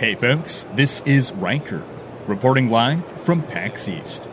Hey folks, this is Riker, reporting live from PAX East.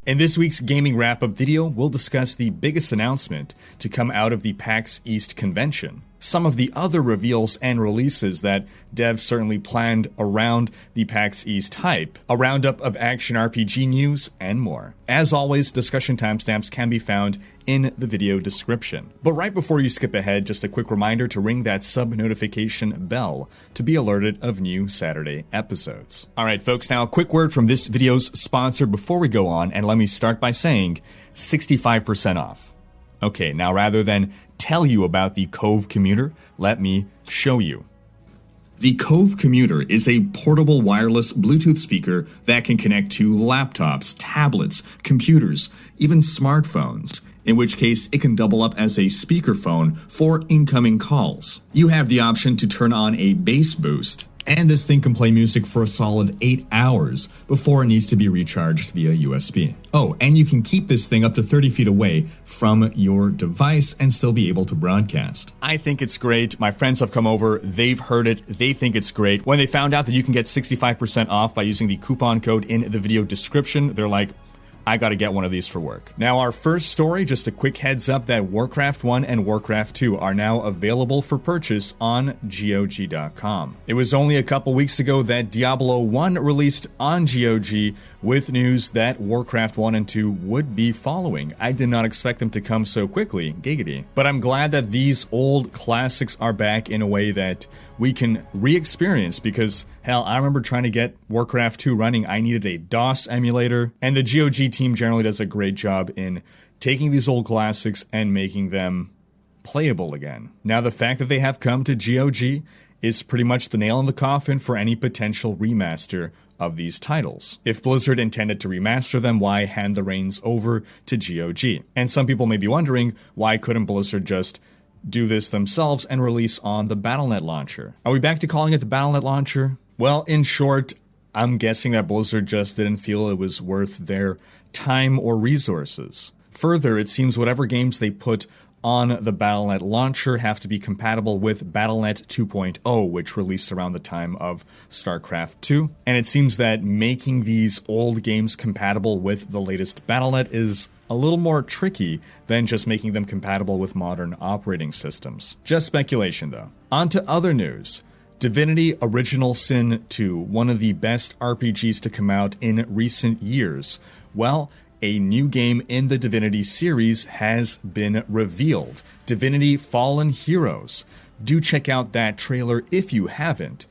In this week's gaming wrap-up video, we'll discuss the biggest announcement to come out of the PAX East convention, some of the other reveals and releases that devs certainly planned around the PAX East hype, a roundup of action RPG news, and more. As always, discussion timestamps can be found in the video description. But right before you skip ahead, just a quick reminder to ring that sub-notification bell to be alerted of new Saturday episodes. Alright folks, now a quick word from this video's sponsor before we go on, and let me start by saying 65% off. Okay, now rather than tell you about the Cove Commuter, let me show you. The Cove Commuter is a portable wireless Bluetooth speaker that can connect to laptops, tablets, computers, even smartphones, in which case it can double up as a speakerphone for incoming calls. You have the option to turn on a bass boost, and this thing can play music for a solid 8 hours before it needs to be recharged via USB. Oh, and you can keep this thing up to 30 feet away from your device and still be able to broadcast. I think it's great. My friends have come over, they've heard it, they think it's great. When they found out that you can get 65% off by using the coupon code in the video description, they're like, I gotta get one of these for work. Now our first story, just a quick heads up that Warcraft 1 and Warcraft 2 are now available for purchase on GOG.com. It was only a couple weeks ago that Diablo 1 released on GOG with news that Warcraft 1 and 2 would be following. I did not expect them to come so quickly, giggity. But I'm glad that these old classics are back in a way that we can re-experience because, hell, I remember trying to get Warcraft 2 running, I needed a DOS emulator, and the GOG team generally does a great job in taking these old classics and making them playable again. Now, the fact that they have come to GOG is pretty much the nail in the coffin for any potential remaster of these titles. If Blizzard intended to remaster them, why hand the reins over to GOG? And some people may be wondering, why couldn't Blizzard just do this themselves and release on the Battle.net launcher? Are we back to calling it the Battle.net launcher? Well, in short, I'm guessing that Blizzard just didn't feel it was worth their time or resources. Further, it seems whatever games they put on the Battle.net launcher have to be compatible with Battle.net 2.0, which released around the time of StarCraft 2. And it seems that making these old games compatible with the latest Battle.net is a little more tricky than just making them compatible with modern operating systems. Just speculation though. On to other news. Divinity Original Sin 2, one of the best RPGs to come out in recent years. Well, a new game in the Divinity series has been revealed. Divinity Fallen Heroes. Do check out that trailer if you haven't.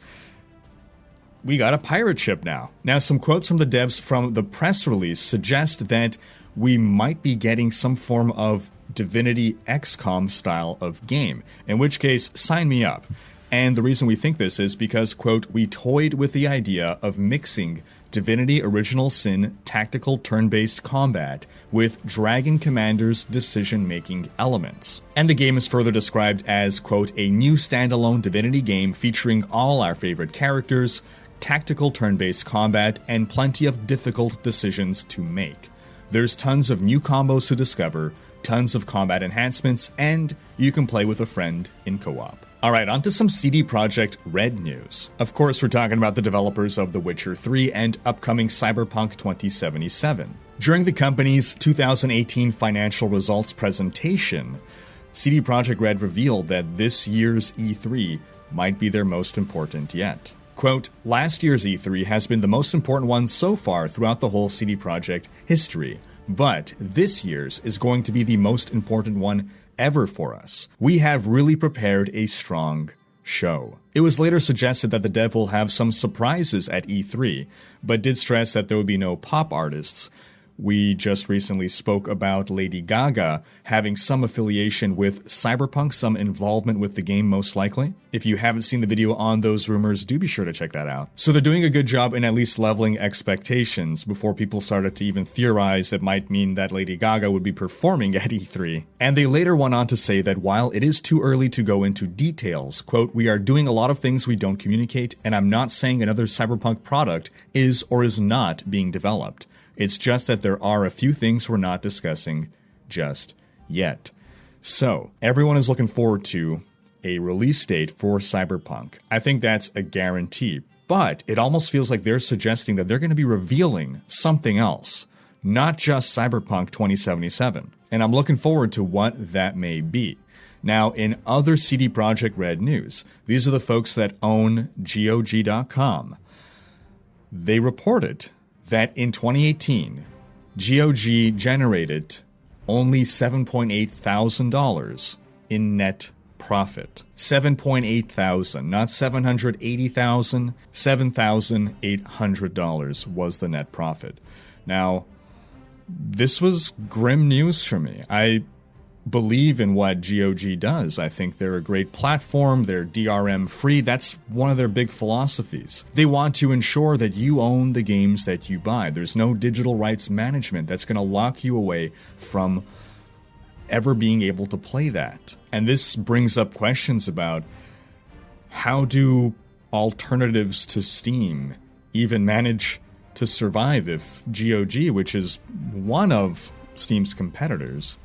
We got a pirate ship now. Now, some quotes from the devs from the press release suggest that we might be getting some form of Divinity XCOM style of game, in which case, sign me up. And the reason we think this is because, quote, we toyed with the idea of mixing Divinity Original Sin tactical turn-based combat with Dragon Commander's decision-making elements. And the game is further described as, quote, a new standalone Divinity game featuring all our favorite characters, tactical turn-based combat, and plenty of difficult decisions to make. There's tons of new combos to discover, tons of combat enhancements, and you can play with a friend in co-op. Alright, on to some CD Projekt RED news. Of course, we're talking about the developers of The Witcher 3 and upcoming Cyberpunk 2077. During the company's 2018 financial results presentation, CD Projekt RED revealed that this year's E3 might be their most important yet. Quote, last year's E3 has been the most important one so far throughout the whole CD Projekt history, but this year's is going to be the most important one ever for us. We have really prepared a strong show. It was later suggested that the dev will have some surprises at E3, but did stress that there would be no pop artists. We just recently spoke about Lady Gaga having some affiliation with Cyberpunk, some involvement with the game most likely. If you haven't seen the video on those rumors, do be sure to check that out. So they're doing a good job in at least leveling expectations before people started to even theorize it might mean that Lady Gaga would be performing at E3. And they later went on to say that while it is too early to go into details, quote, we are doing a lot of things we don't communicate, and I'm not saying another Cyberpunk product is or is not being developed. It's just that there are a few things we're not discussing just yet. So, everyone is looking forward to a release date for Cyberpunk. I think that's a guarantee, but it almost feels like they're suggesting that they're going to be revealing something else, not just Cyberpunk 2077. And I'm looking forward to what that may be. Now, in other CD Projekt RED news, these are the folks that own GOG.com. They reported that in 2018, GOG generated only $7.8 thousand in net profit. $7.8 thousand, not $780,000. $7,800 was the net profit. Now, this was grim news for me. I believe in what GOG does. I think they're a great platform. They're DRM free. That's one of their big philosophies. They want to ensure that you own the games that you buy. There's no digital rights management that's going to lock you away from ever being able to play that. And this brings up questions about how do alternatives to Steam even manage to survive if GOG, which is one of Steam's competitors,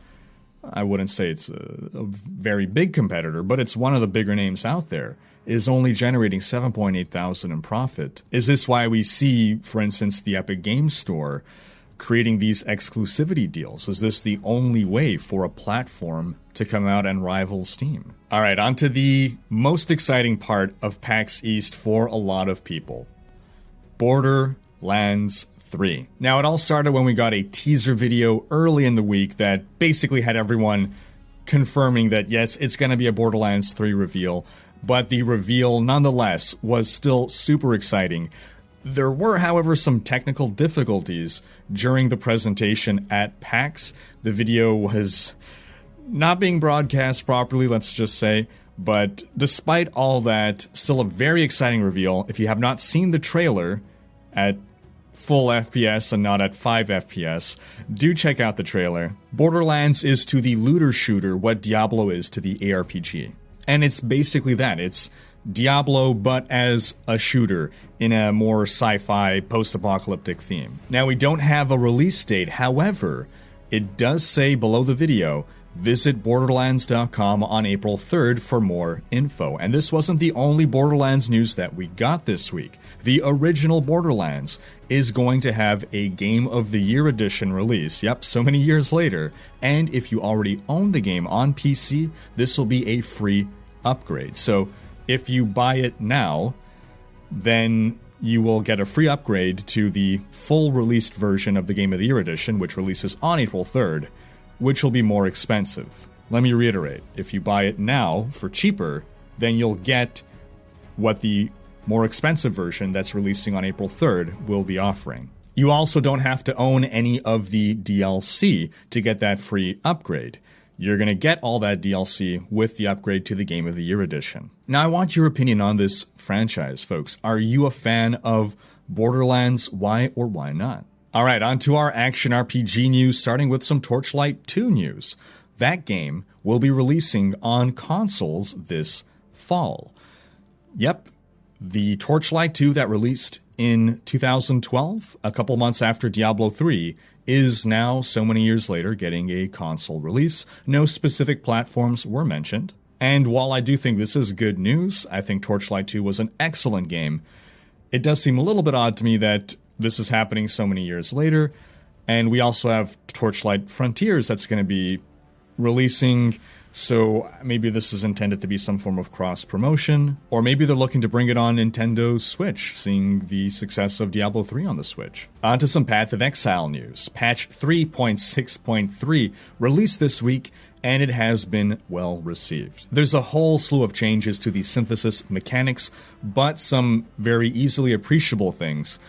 I wouldn't say it's a very big competitor, but it's one of the bigger names out there, is only generating $7.8 thousand in profit. Is this why we see, for instance, the Epic Games Store creating these exclusivity deals? Is this the only way for a platform to come out and rival Steam? All right, on to the most exciting part of PAX East for a lot of people. Borderlands 3. Now, it all started when we got a teaser video early in the week that basically had everyone confirming that, yes, it's going to be a Borderlands 3 reveal, but the reveal, nonetheless, was still super exciting. There were, however, some technical difficulties during the presentation at PAX. The video was not being broadcast properly, let's just say, but despite all that, still a very exciting reveal. If you have not seen the trailer at full FPS and not at 5 FPS, do check out the trailer. Borderlands is to the looter shooter what Diablo is to the aRPG. And it's basically that. It's Diablo, but as a shooter in a more sci-fi post-apocalyptic theme. Now, we don't have a release date, however, it does say below the video, visit Borderlands.com on April 3rd for more info. And this wasn't the only Borderlands news that we got this week. The original Borderlands is going to have a Game of the Year edition release. Yep, so many years later. And if you already own the game on PC, this will be a free upgrade. So if you buy it now, then you will get a free upgrade to the full released version of the Game of the Year edition, which releases on April 3rd, which will be more expensive. Let me reiterate, if you buy it now for cheaper, then you'll get what the more expensive version that's releasing on April 3rd will be offering. You also don't have to own any of the DLC to get that free upgrade. You're going to get all that DLC with the upgrade to the Game of the Year edition. Now, I want your opinion on this franchise, folks. Are you a fan of Borderlands? Why or why not? All right, on to our action RPG news, starting with some Torchlight 2 news. That game will be releasing on consoles this fall. Yep, the Torchlight 2 that released in 2012, a couple months after Diablo 3, is now, so many years later, getting a console release. No specific platforms were mentioned. And while I do think this is good news, I think Torchlight 2 was an excellent game, it does seem a little bit odd to me that this is happening so many years later, and we also have Torchlight Frontiers that's going to be releasing, so maybe this is intended to be some form of cross-promotion, or maybe they're looking to bring it on Nintendo Switch, seeing the success of Diablo 3 on the Switch. On to some Path of Exile news. Patch 3.6.3 released this week, and it has been well received. There's a whole slew of changes to the synthesis mechanics, but some very easily appreciable things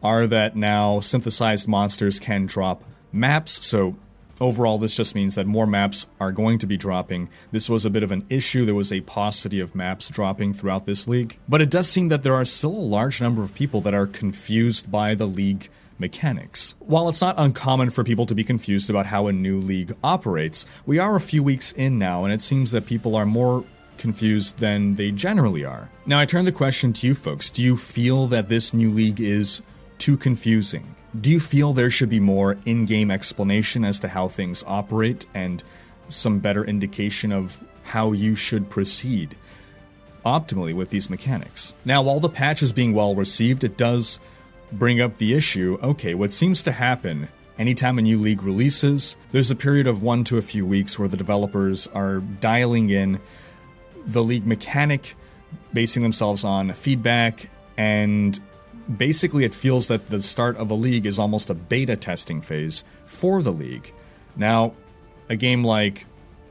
are that now synthesized monsters can drop maps, so overall this just means that more maps are going to be dropping. This was a bit of an issue, there was a paucity of maps dropping throughout this league, but it does seem that there are still a large number of people that are confused by the league mechanics. While it's not uncommon for people to be confused about how a new league operates, we are a few weeks in now, and it seems that people are more confused than they generally are. Now, I turn the question to you folks. Do you feel that this new league is too confusing? Do you feel there should be more in-game explanation as to how things operate and some better indication of how you should proceed optimally with these mechanics. Now, while the patch is being well received, it does bring up the issue, okay, what seems to happen anytime a new league releases, there's a period of 1 to a few weeks where the developers are dialing in the league mechanic, basing themselves on feedback, and basically it feels that the start of a league is almost a beta testing phase for the league. Now, a game like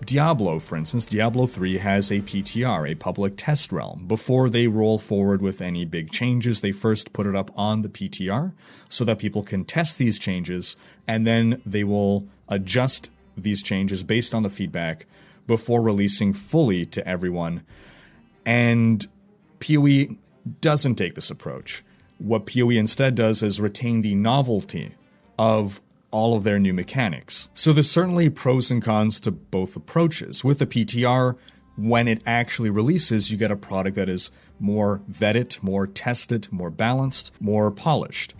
Diablo, for instance, Diablo 3 has a PTR, a public test realm. Before they roll forward with any big changes, they first put it up on the PTR so that people can test these changes, and then they will adjust these changes based on the feedback before releasing fully to everyone. And PoE doesn't take this approach. What PoE instead does is retain the novelty of all of their new mechanics. So there's certainly pros and cons to both approaches. With the PTR, when it actually releases, you get a product that is more vetted, more tested, more balanced, more polished.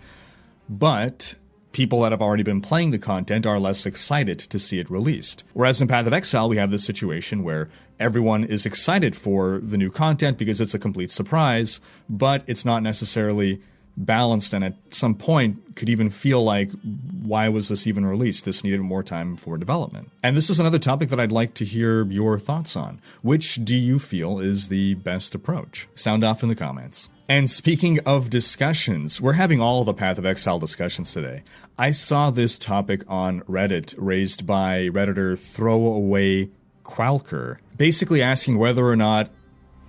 But people that have already been playing the content are less excited to see it released. Whereas in Path of Exile, we have this situation where everyone is excited for the new content because it's a complete surprise, but it's not necessarily balanced, and at some point could even feel like, why was this even released? This needed more time for development. And this is another topic that I'd like to hear your thoughts on. Which do you feel is the best approach? Sound off in the comments. And speaking of discussions, we're having all the Path of Exile discussions today. I saw this topic on Reddit raised by Redditor Throwaway Qualker, basically asking whether or not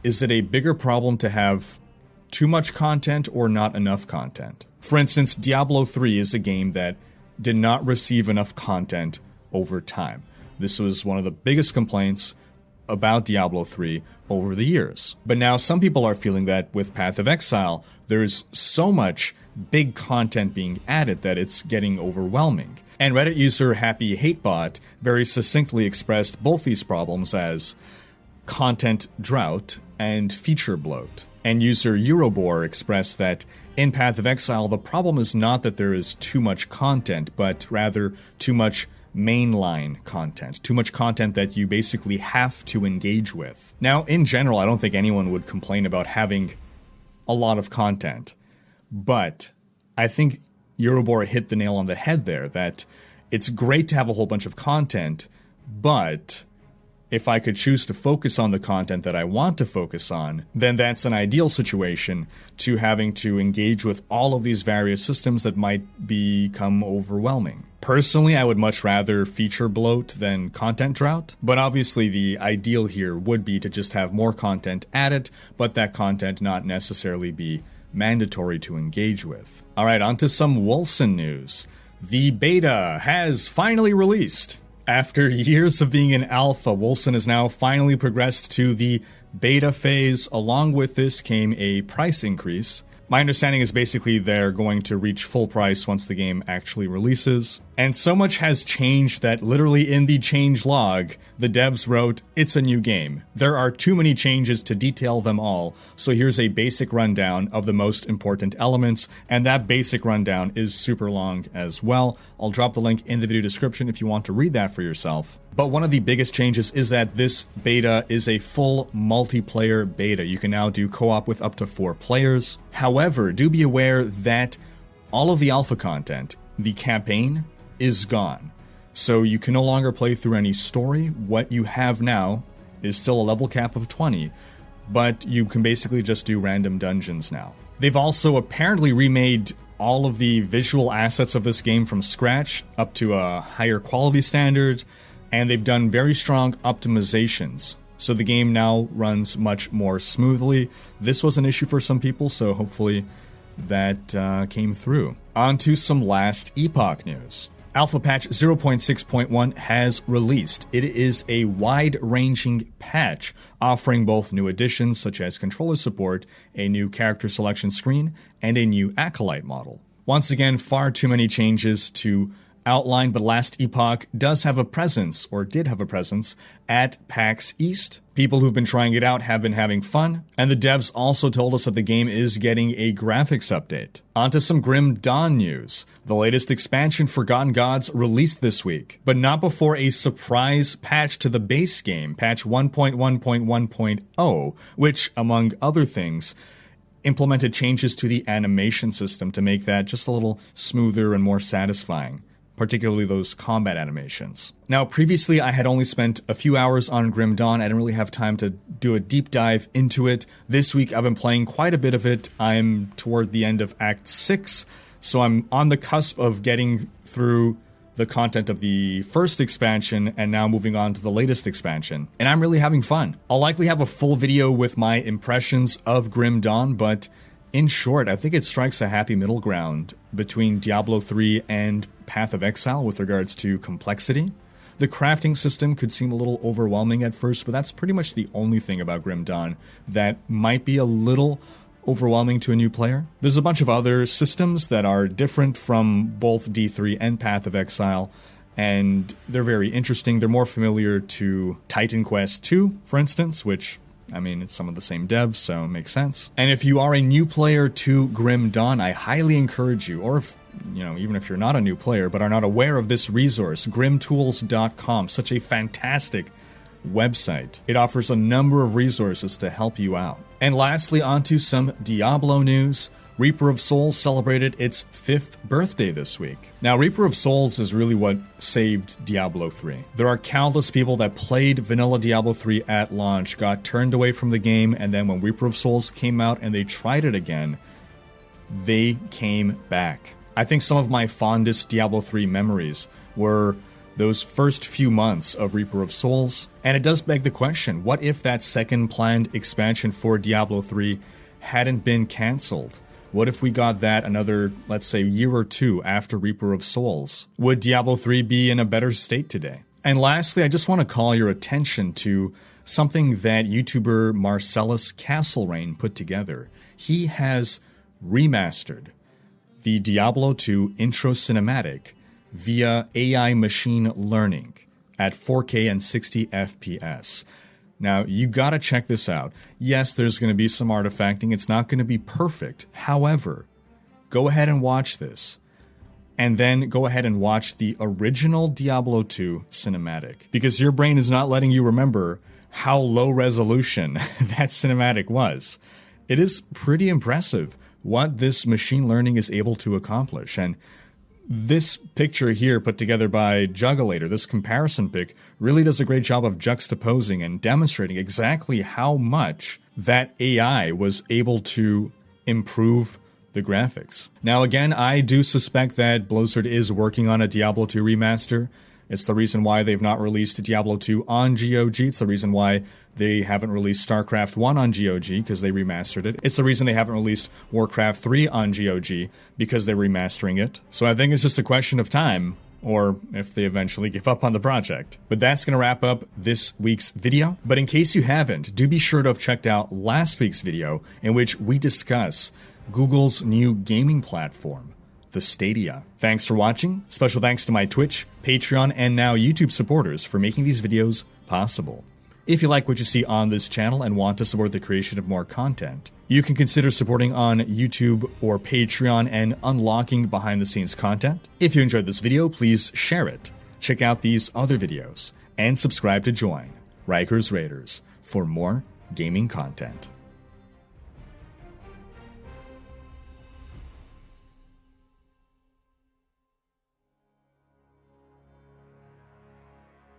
is it a bigger problem to have too much content or not enough content. For instance, Diablo 3 is a game that did not receive enough content over time. This was one of the biggest complaints about Diablo 3 over the years. But now some people are feeling that with Path of Exile, there's so much big content being added that it's getting overwhelming. And Reddit user Happy Hatebot very succinctly expressed both these problems as content drought and feature bloat. And user Eurobor expressed that in Path of Exile, the problem is not that there is too much content, but rather too much mainline content. Too much content that you basically have to engage with. Now, in general, I don't think anyone would complain about having a lot of content. But I think Eurobor hit the nail on the head there, that it's great to have a whole bunch of content, but if I could choose to focus on the content that I want to focus on, then that's an ideal situation to having to engage with all of these various systems that might become overwhelming. Personally, I would much rather feature bloat than content drought, but obviously the ideal here would be to just have more content added, but that content not necessarily be mandatory to engage with. Alright, on to some Wolcen news. The beta has finally released. After years of being in alpha, Wolcen has now finally progressed to the beta phase. Along with this came a price increase. My understanding is basically they're going to reach full price once the game actually releases. And so much has changed that literally in the change log, the devs wrote, "It's a new game. There are too many changes to detail them all, so here's a basic rundown of the most important elements," and that basic rundown is super long as well. I'll drop the link in the video description if you want to read that for yourself. But one of the biggest changes is that this beta is a full multiplayer beta. You can now do co-op with up to 4 players. However, do be aware that all of the alpha content, the campaign, is gone. So you can no longer play through any story. What you have now is still a level cap of 20, but you can basically just do random dungeons now. They've also apparently remade all of the visual assets of this game from scratch up to a higher quality standard, and they've done very strong optimizations. So the game now runs much more smoothly. This was an issue for some people, so hopefully that came through. On to some last Epoch news. Alpha patch 0.6.1 has released. It is a wide-ranging patch, offering both new additions such as controller support, a new character selection screen, and a new acolyte model. Once again, far too many changes to outlined, but last Epoch does have a presence, or did have a presence, at PAX East. People who've been trying it out have been having fun, and the devs also told us that the game is getting a graphics update. Onto some Grim Dawn news. The latest expansion, Forgotten Gods, released this week, but not before a surprise patch to the base game, patch 1.1.1.0, which, among other things, implemented changes to the animation system to make that just a little smoother and more satisfying, particularly those combat animations. Now, previously I had only spent a few hours on Grim Dawn. I didn't really have time to do a deep dive into it. This week I've been playing quite a bit of it. I'm toward the end of Act 6, so I'm on the cusp of getting through the content of the first expansion and now moving on to the latest expansion. And I'm really having fun. I'll likely have a full video with my impressions of Grim Dawn, but in short, I think it strikes a happy middle ground between Diablo 3 and Path of Exile with regards to complexity. The crafting system could seem a little overwhelming at first, but that's pretty much the only thing about Grim Dawn that might be a little overwhelming to a new player. There's a bunch of other systems that are different from both D3 and Path of Exile, and they're very interesting. They're more familiar to Titan Quest 2, for instance, which, I mean, it's some of the same devs, so it makes sense. And if you are a new player to Grim Dawn, I highly encourage you, or if, even if you're not a new player but are not aware of this resource, grimtools.com, such a fantastic website. It offers a number of resources to help you out. And lastly, onto some Diablo news. Reaper of Souls celebrated its 5th birthday this week. Now, Reaper of Souls is really what saved Diablo 3. There are countless people that played vanilla Diablo 3 at launch, got turned away from the game, and then when Reaper of Souls came out and they tried it again, they came back. I think some of my fondest Diablo 3 memories were those first few months of Reaper of Souls, and it does beg the question, what if that second planned expansion for Diablo 3 hadn't been cancelled? What if we got that another, let's say, year or two after Reaper of Souls? Would Diablo 3 be in a better state today? And lastly, I just want to call your attention to something that YouTuber Marcellus Castlerain put together. He has remastered the Diablo 2 intro cinematic via AI machine learning at 4K and 60 FPS. Now, you gotta check this out. Yes, there's gonna be some artifacting. It's not gonna be perfect. However, go ahead and watch this. And then go ahead and watch the original Diablo 2 cinematic. Because your brain is not letting you remember how low resolution that cinematic was. It is pretty impressive what this machine learning is able to accomplish. And this picture here put together by Juggulator, this comparison pic, really does a great job of juxtaposing and demonstrating exactly how much that AI was able to improve the graphics. Now again, I do suspect that Blizzard is working on a Diablo 2 remaster. It's the reason why they've not released Diablo 2 on GOG. It's the reason why they haven't released StarCraft 1 on GOG, because they remastered it. It's the reason they haven't released Warcraft 3 on GOG, because they're remastering it. So I think it's just a question of time, or if they eventually give up on the project. But that's going to wrap up this week's video. But in case you haven't, do be sure to have checked out last week's video, in which we discuss Google's new gaming platform, the Stadia. Thanks for watching. Special thanks to my Twitch, Patreon, and now YouTube supporters for making these videos possible. If you like what you see on this channel and want to support the creation of more content, you can consider supporting on YouTube or Patreon and unlocking behind-the-scenes content. If you enjoyed this video, please share it, check out these other videos, and subscribe to join Riker's Raiders for more gaming content.